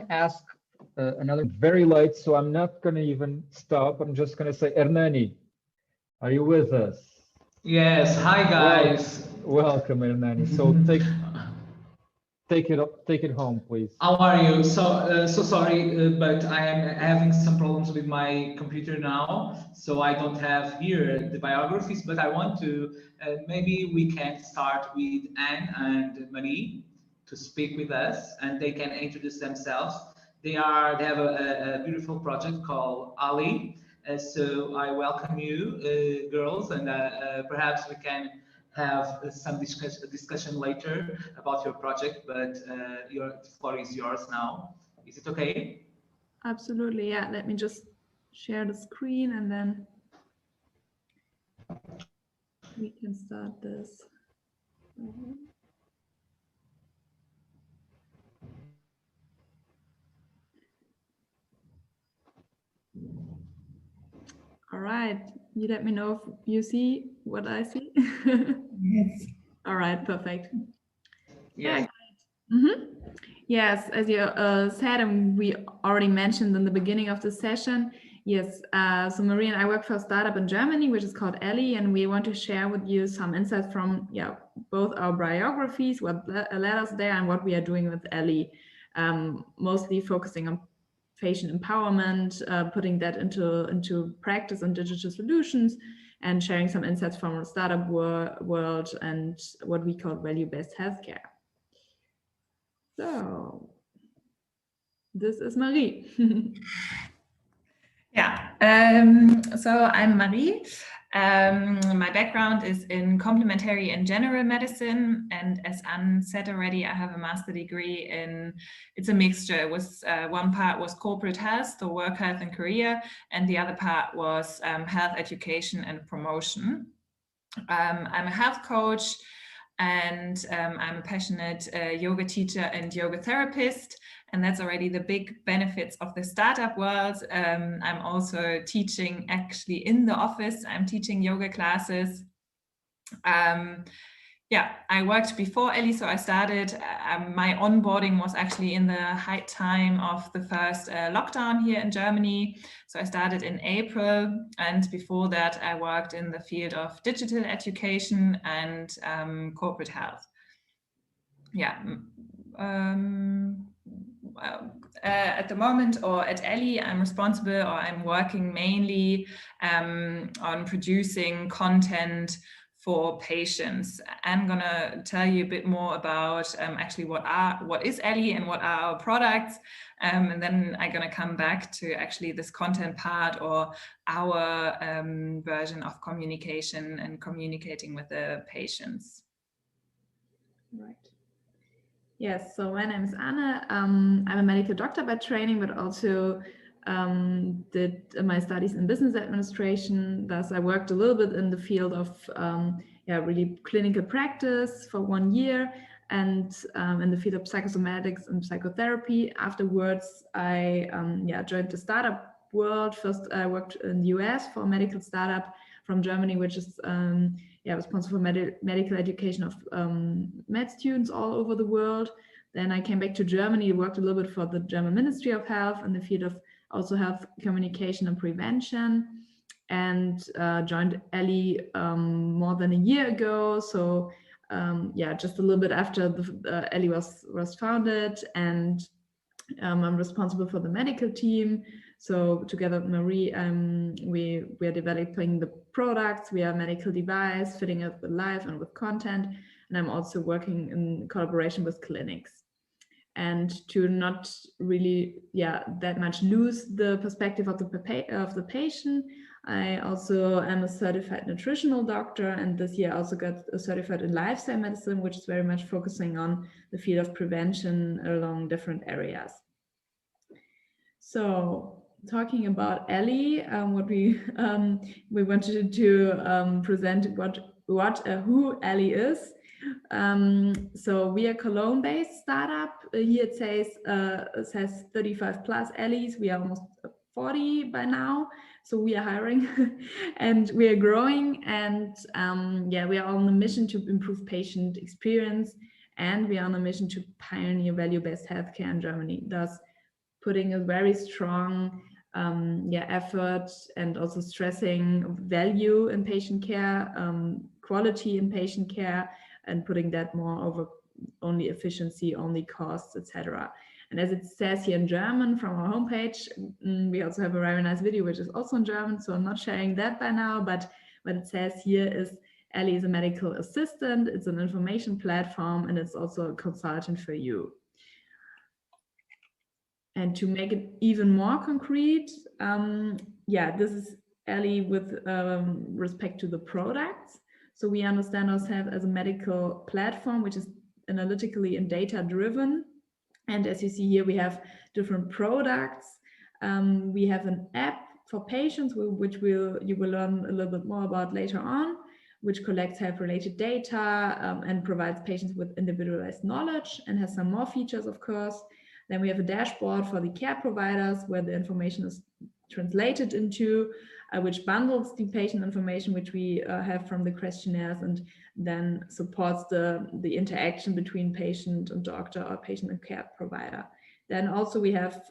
ask another very late, so I'm not going to even stop. I'm just going to say, Ernani, are you with us? Yes, hi guys. Welcome, Ernani. So take it home, please. How are you? So sorry, but I am having some problems with my computer now, so I don't have here the biographies. But I want to maybe we can start with Anne and Marie to speak with us, and they can introduce themselves. They have a beautiful project called Ali. So I welcome you, girls, and perhaps we can have some discussion later about your project, but your floor is yours now. Is it okay? Absolutely, yeah. Let me just share the screen and then we can start this. All right, you let me know if you see what I see. Yes. All right, perfect. Yes. Yeah, yes, as you said, and we already mentioned in the beginning of the session, yes, so Marie and I work for a startup in Germany, which is called Ellie, and we want to share with you some insights from both our biographies, what led us there, and what we are doing with Ellie, mostly focusing on patient empowerment, putting that into practice and digital solutions, and sharing some insights from our startup world and what we call value-based healthcare. So this is Marie. So I'm Marie. My background is in complementary and general medicine, and as Anne said already, I have a master degree in, it's a mixture. It was one part was corporate health, so work health and career, and the other part was health education and promotion. I'm a health coach, and I'm a passionate yoga teacher and yoga therapist, and that's already the big benefits of the startup world. I'm also teaching actually in the office. I'm teaching yoga classes. I worked before Ellie, so I started, my onboarding was actually in the height time of the first lockdown here in Germany. So I started in April, and before that I worked in the field of digital education and corporate health. At the moment, or at Ellie, I'm responsible, or I'm working mainly on producing content for patients. I'm gonna tell you a bit more about actually what is Ellie and what are our products, and then I'm gonna come back to actually this content part, or our version of communication and communicating with the patients. Right. Yes, so my name is Anne. I'm a medical doctor by training, but also did my studies in business administration. Thus, I worked a little bit in the field of really clinical practice for 1 year, and in the field of psychosomatics and psychotherapy. Afterwards, I joined the startup world. First, I worked in the US for a medical startup from Germany, which is responsible for medical education of med students all over the world. Then I came back to Germany, worked a little bit for the German Ministry of Health in the field of also health communication and prevention, and joined Ellie more than a year ago. So just a little bit after Ellie was founded, and I'm responsible for the medical team. So together with Marie, we are developing the products. We are a medical device, fitting it with life and with content. And I'm also working in collaboration with clinics. And to not really, that much lose the perspective of the patient, I also am a certified nutritional doctor, and this year I also got certified in lifestyle medicine, which is very much focusing on the field of prevention along different areas. So, talking about Ellie, what we wanted to present who Ellie is. So we are Cologne-based startup. Here it says 35 plus Ellies. We are almost 40 by now, so we are hiring and we are growing. And we are on a mission to improve patient experience, and we are on a mission to pioneer value-based healthcare in Germany. Thus, putting a very strong effort and also stressing value in patient care, quality in patient care, and putting that more over only efficiency, only costs, etc. And as it says here in German from our homepage, we also have a very nice video which is also in German, so I'm not sharing that by now, but what it says here is Ellie is a medical assistant, it's an information platform, and it's also a consultant for you. And to make it even more concrete, this is Ellie with respect to the products. So we understand ourselves as a medical platform, which is analytically and data driven. And as you see here, we have different products. We have an app for patients, which you will learn a little bit more about later on, which collects health-related data and provides patients with individualized knowledge and has some more features, of course. Then we have a dashboard for the care providers where the information is translated into, which bundles the patient information which we have from the questionnaires and then supports the interaction between patient and doctor or patient and care provider. Then also we have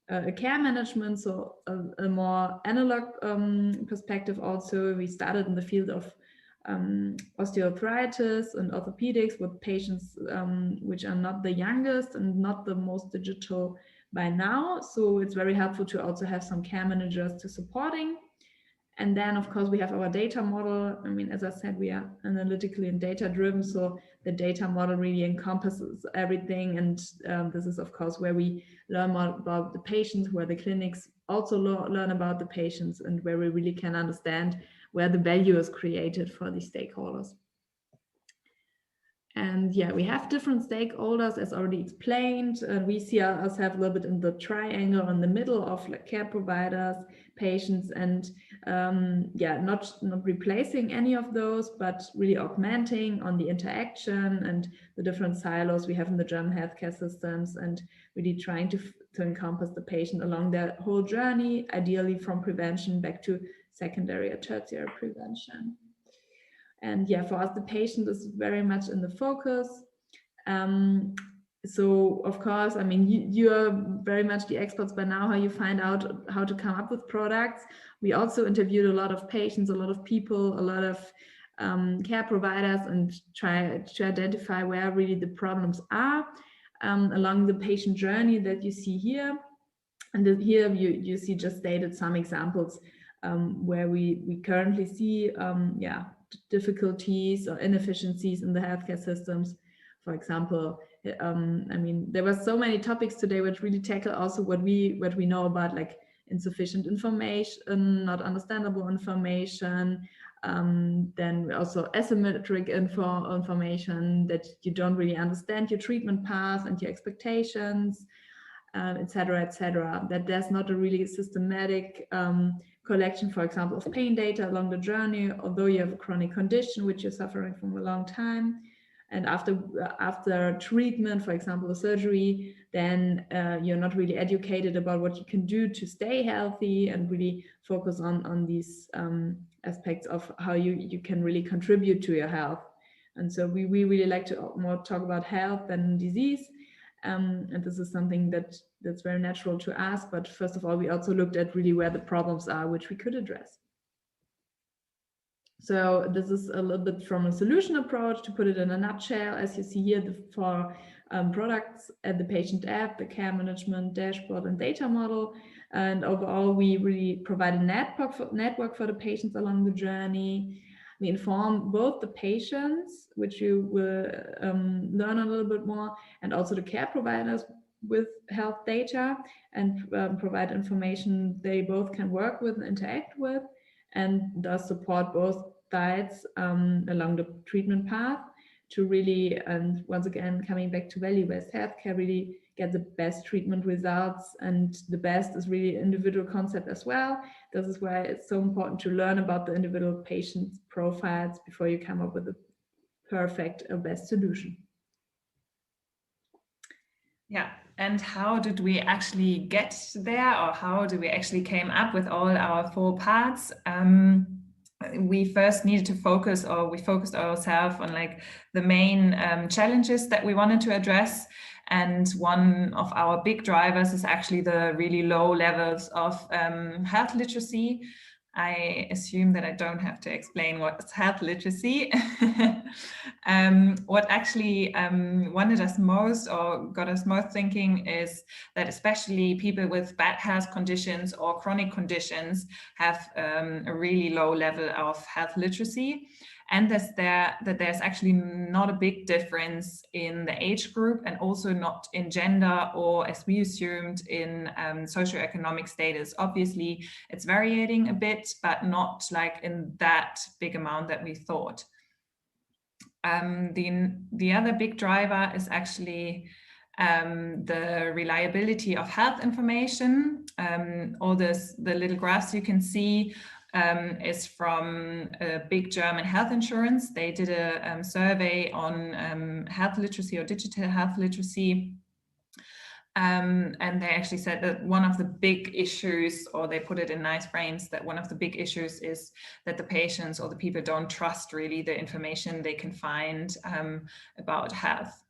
a care management, so a more analog perspective also. We started in the field of osteoarthritis and orthopedics with patients which are not the youngest and not the most digital by now. So it's very helpful to also have some care managers to supporting. And then, of course, we have our data model. I mean, as I said, we are analytically and data driven. So the data model really encompasses everything. And this is, of course, where we learn more about the patients, where the clinics also learn about the patients, and where we really can understand where the value is created for the stakeholders. And yeah, we have different stakeholders, as already explained. We see ourselves a little bit in the triangle in the middle of like care providers, patients, and not replacing any of those, but really augmenting on the interaction and the different silos we have in the German healthcare systems, and really trying to encompass the patient along their whole journey, ideally from prevention back to secondary or tertiary prevention. And yeah, for us, the patient is very much in the focus. So of course, I mean, you are very much the experts by now, how you find out how to come up with products. We also interviewed a lot of patients, a lot of people, a lot of care providers, and try to identify where really the problems are along the patient journey that you see here. And here you see just stated some examples where we currently see difficulties or inefficiencies in the healthcare systems. For example, I mean, there were so many topics today which really tackle also what we know about, like insufficient information, not understandable information, then also asymmetric information, that you don't really understand your treatment path and your expectations, etc., etc. That there's not a really systematic collection, for example, of pain data along the journey, although you have a chronic condition which you're suffering from a long time. And after treatment, for example, a surgery, then you're not really educated about what you can do to stay healthy and really focus on these aspects of how you can really contribute to your health. And so we really like to more talk about health than disease. And this is something that's very natural to ask. But first of all, we also looked at really where the problems are, which we could address. So this is a little bit from a solution approach, to put it in a nutshell. As you see here, the four products at the patient app, the care management, dashboard, and data model. And overall, we really provide a network for the patients along the journey. We inform both the patients, which you will learn a little bit more, and also the care providers with health data, and provide information they both can work with and interact with, and thus support both sides along the treatment path to really, and once again, coming back to value-based healthcare, really get the best treatment results. And the best is really individual concept as well. This is why it's so important to learn about the individual patient's profiles before you come up with a perfect or best solution. Yeah, and how did we actually get there, or how did we actually came up with all our 4 parts? We first needed to focus, or we focused ourselves on like the main challenges that we wanted to address. And one of our big drivers is actually the really low levels of health literacy. I assume that I don't have to explain what's health literacy. What actually wanted us most or got us most thinking is that especially people with bad health conditions or chronic conditions have a really low level of health literacy. And that there's actually not a big difference in the age group, and also not in gender, or as we assumed in socioeconomic status. Obviously, it's varying a bit, but not like in that big amount that we thought. The other big driver is actually the reliability of health information. All the little graphs you can see is from a big German health insurance. They did a survey on health literacy or digital health literacy. And they actually said that one of the big issues, or they put it in nice frames, that one of the big issues is that the patients or the people don't trust really the information they can find about health.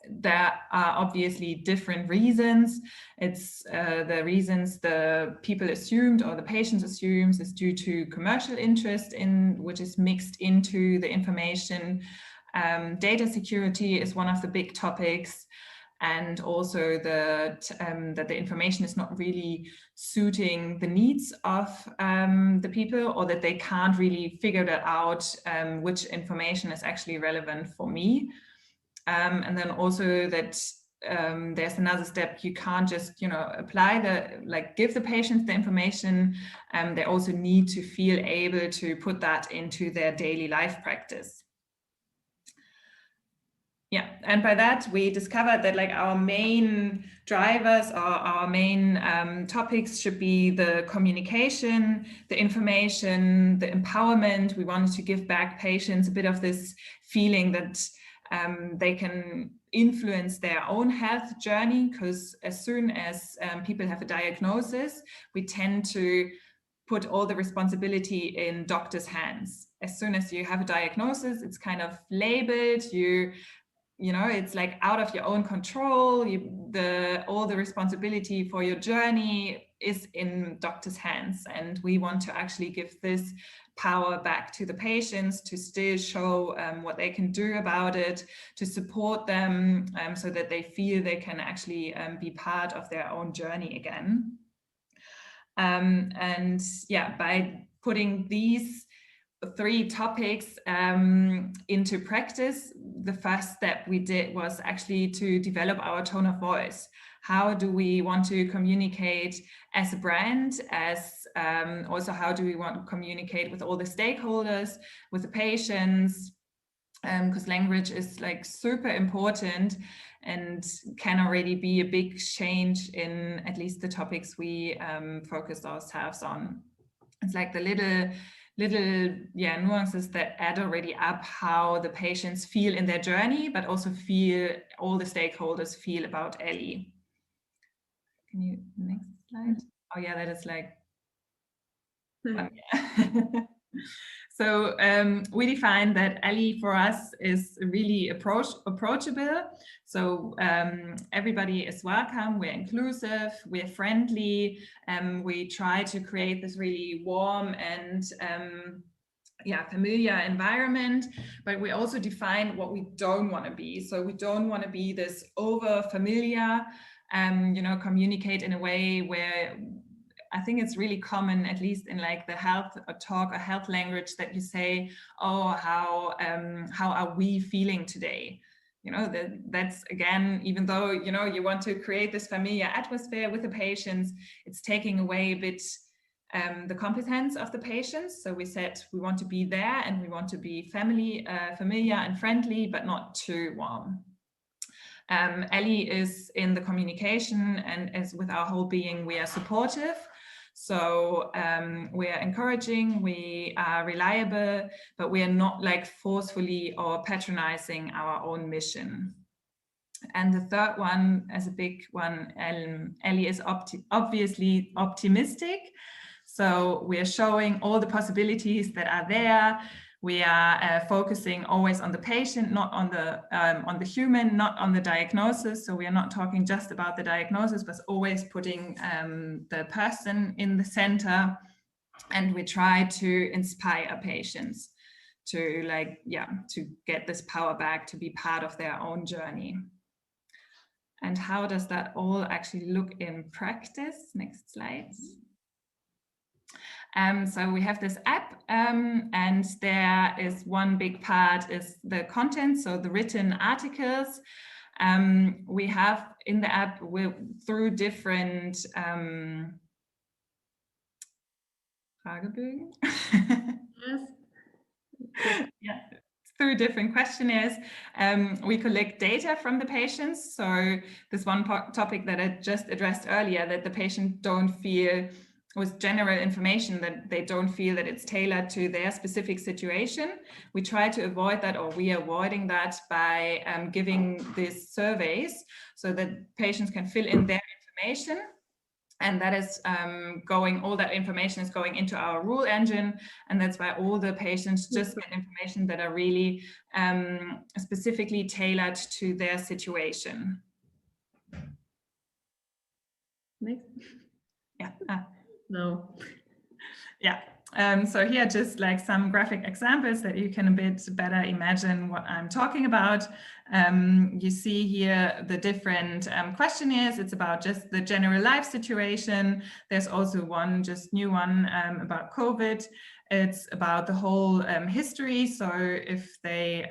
There are obviously different reasons. It's the reasons the people assumed or the patients assumes is due to commercial interest which is mixed into the information. Data security is one of the big topics, and also that the information is not really suiting the needs of the people, or that they can't really figure that out, which information is actually relevant for me. And then also that there's another step. You can't just, apply give the patients the information. They also need to feel able to put that into their daily life practice. Yeah, and by that we discovered that our main drivers or our main topics should be the communication, the information, the empowerment. We wanted to give back patients a bit of this feeling that they can influence their own health journey, because as soon as people have a diagnosis, we tend to put all the responsibility in doctors' hands. As soon as you have a diagnosis, it's kind of labeled, it's like out of your own control. All the responsibility for your journey is in doctors' hands, and we want to actually give this power back to the patients to still show what they can do about it, to support them so that they feel they can actually be part of their own journey again. And yeah, by putting these 3 topics into practice, the first step we did was actually to develop our tone of voice. How do we want to communicate as a brand, also how do we want to communicate with all the stakeholders, with the patients, because language is super important and can already be a big change in at least the topics we focused ourselves on. It's like the little nuances that add already up how the patients feel in their journey, but also all the stakeholders feel about Ellie. Can you, next slide? Oh yeah, that is So we defined that Ellie for us is really approachable. So everybody is welcome, we're inclusive, we're friendly, we try to create this really warm and familiar environment, but we also define what we don't want to be. So we don't want to be this over familiar, communicate in a way where I think it's really common, at least in the health talk or health language, that you say, oh, how are we feeling today? That's again, even though, you want to create this familiar atmosphere with the patients, it's taking away a bit the competence of the patients. So we said we want to be there and we want to be familiar and friendly, but not too warm. Ellie is in the communication, and as with our whole being, we are supportive. So we are encouraging, we are reliable, but we are not forcefully or patronizing our own mission. And the third one, as a big one, Ellie is obviously optimistic. So we are showing all the possibilities that are there. We are focusing always on the patient, not on the human, not on the diagnosis. So we are not talking just about the diagnosis, but always putting the person in the center. And we try to inspire patients to to get this power back, to be part of their own journey. And how does that all actually look in practice? Next slide. So we have this app, and there is one big part is the content, so the written articles. We have in the app through different Fragebögen. Yes. Yeah, through different questionnaires, we collect data from the patients. So this one topic that I just addressed earlier, that the patient don't feel, with general information, that they don't feel that it's tailored to their specific situation. We try to avoid that, or we are avoiding that by giving these surveys so that patients can fill in their information. And that is all that information is going into our rule engine. And that's why all the patients just get information that are really specifically tailored to their situation. Next. Yeah. No. Yeah. So here just like some graphic examples that you can a bit better imagine what I'm talking about. You see here the different questionnaires. It's about just the general life situation. There's also one just new one about COVID. It's about the whole history. So if they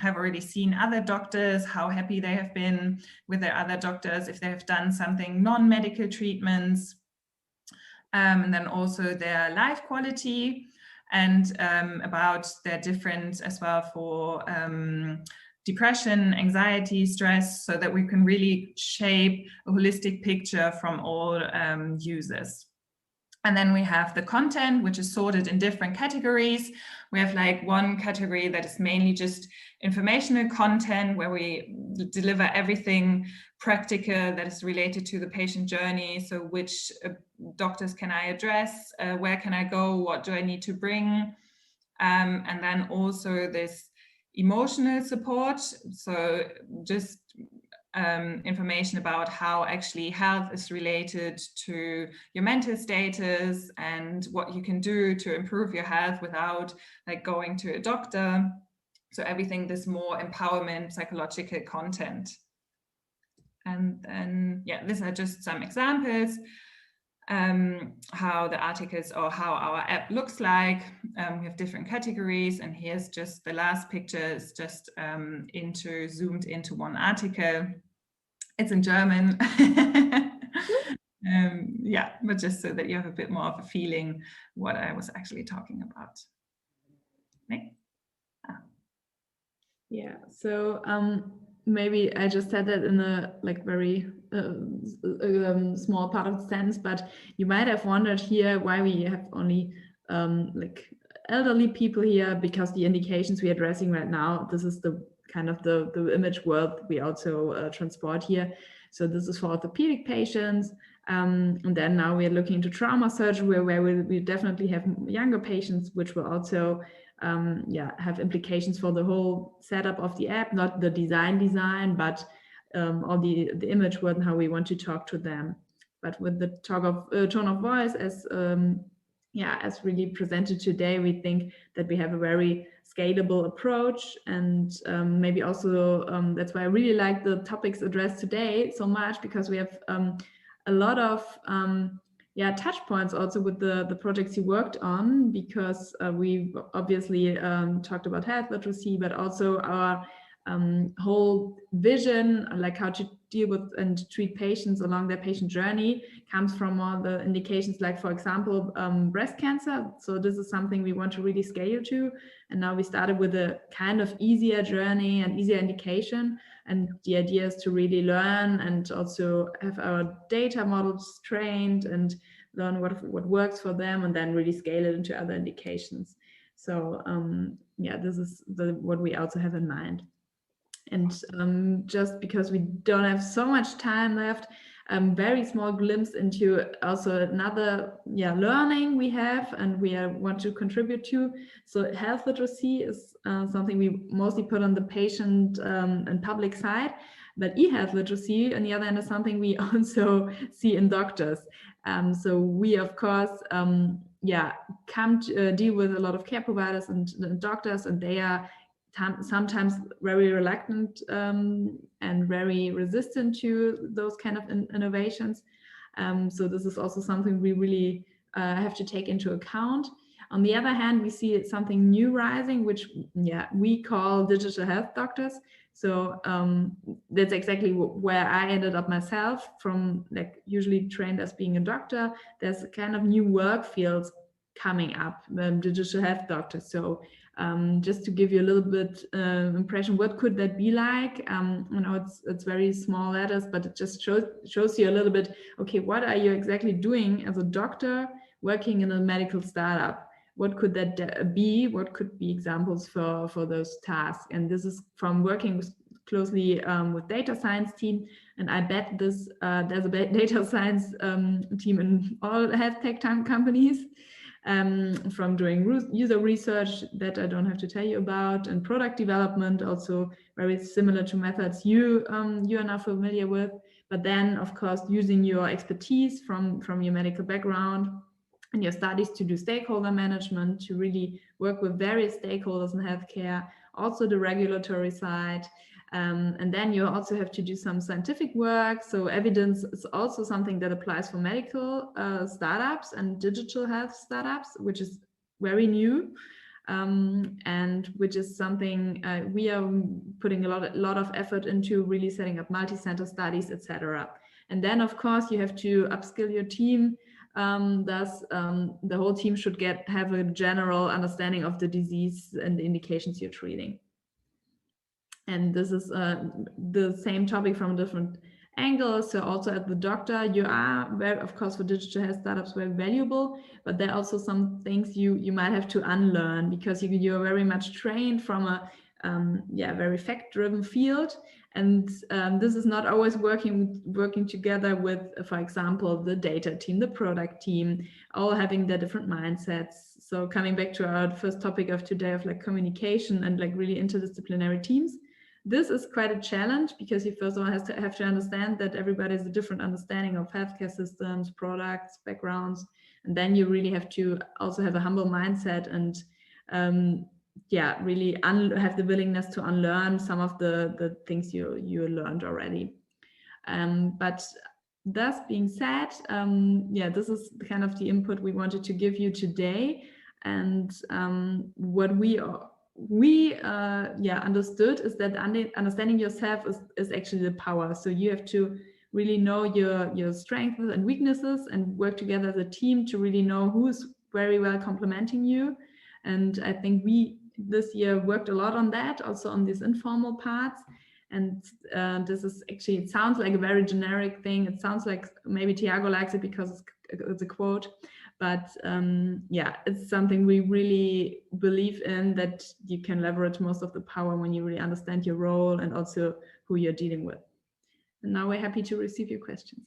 have already seen other doctors, how happy they have been with their other doctors, if they have done something non-medical treatments. And then also their life quality, and about their different as well for depression, anxiety, stress, so that we can really shape a holistic picture from all users. And then we have the content, which is sorted in different categories. We have like one category that is mainly just informational content, where we deliver everything practical that is related to the patient journey. So which doctors can I address? Where can I go? What do I need to bring? And then also this emotional support. So just information about how actually health is related to your mental status and what you can do to improve your health without like going to a doctor. So everything, this more empowerment, psychological content. And then, yeah, these are just some examples how the articles or how our app looks like. We have different categories, and here's just the last picture is just zoomed into one article. It's in German. Yeah, but just so that you have a bit more of a feeling what I was actually talking about. Next. Yeah, so maybe I just said that in a like very small part of the sentence, but you might have wondered here why we have only like elderly people here, because the indications we're addressing right now, this is the kind of the image world we also transport here. So this is for orthopedic patients, and then now we're looking into trauma surgery, where we definitely have younger patients, which will also have implications for the whole setup of the app, not the design, but all the image world and how we want to talk to them. But with the tone of voice, as really presented today, we think that we have a very scalable approach, and maybe also that's why I really like the topics addressed today so much, because we have a lot of touch points also with the projects you worked on, because we obviously talked about health literacy, but also our whole vision, like how to deal with and treat patients along their patient journey, comes from all the indications, like for example breast cancer. So this is something we want to really scale to, and now we started with a kind of easier journey and easier indication, and the idea is to really learn and also have our data models trained and learn what works for them, and then really scale it into other indications. So this is what we also have in mind. And just because we don't have so much time left, very small glimpse into also another learning we have and we want to contribute to. So health literacy is something we mostly put on the patient and public side, but e-health literacy on the other hand is something we also see in doctors. So we of course come to deal with a lot of care providers and doctors, and they are sometimes very reluctant and very resistant to those kind of innovations. So this is also something we really have to take into account. On the other hand, we see something new rising, which we call digital health doctors. So that's exactly where I ended up myself, from like usually trained as being a doctor. There's a kind of new work fields coming up, digital health doctors. So just to give you a little bit impression, what could that be like? You know, it's very small letters, but it just shows you a little bit, okay, what are you exactly doing as a doctor working in a medical startup? What could that be? What could be examples for those tasks? And this is from working closely with data science team. And I bet this there's a data science team in all health tech companies. From doing user research that I don't have to tell you about, and product development, also very similar to methods you are now familiar with. But then, of course, using your expertise from your medical background and your studies to do stakeholder management, to really work with various stakeholders in healthcare, also the regulatory side. And then you also have to do some scientific work. So evidence is also something that applies for medical startups and digital health startups, which is very new, and which is something we are putting a lot of effort into, really setting up multi-center studies, etc. And then, of course, you have to upskill your team. Thus, the whole team should have a general understanding of the disease and the indications you're treating. And this is the same topic from different angles. So also as the doctor, you are very, of course, for digital health startups, very valuable, but there are also some things you might have to unlearn, because you're very much trained from a very fact-driven field. And this is not always working together with, for example, the data team, the product team, all having their different mindsets. So coming back to our first topic of today of like communication and like really interdisciplinary teams, this is quite a challenge, because you first of all have to understand that everybody has a different understanding of healthcare systems, products, backgrounds, and then you really have to also have a humble mindset and really have the willingness to unlearn some of the things you learned already. But thus being said, this is kind of the input we wanted to give you today, and what we understood is that understanding yourself is actually the power. So you have to really know your strengths and weaknesses and work together as a team to really know who's very well complementing you. And I think we this year worked a lot on that, also on these informal parts. And this is actually, it sounds like a very generic thing. It sounds like maybe Thiago likes it because it's a quote. But it's something we really believe in, that you can leverage most of the power when you really understand your role and also who you're dealing with. And now we're happy to receive your questions.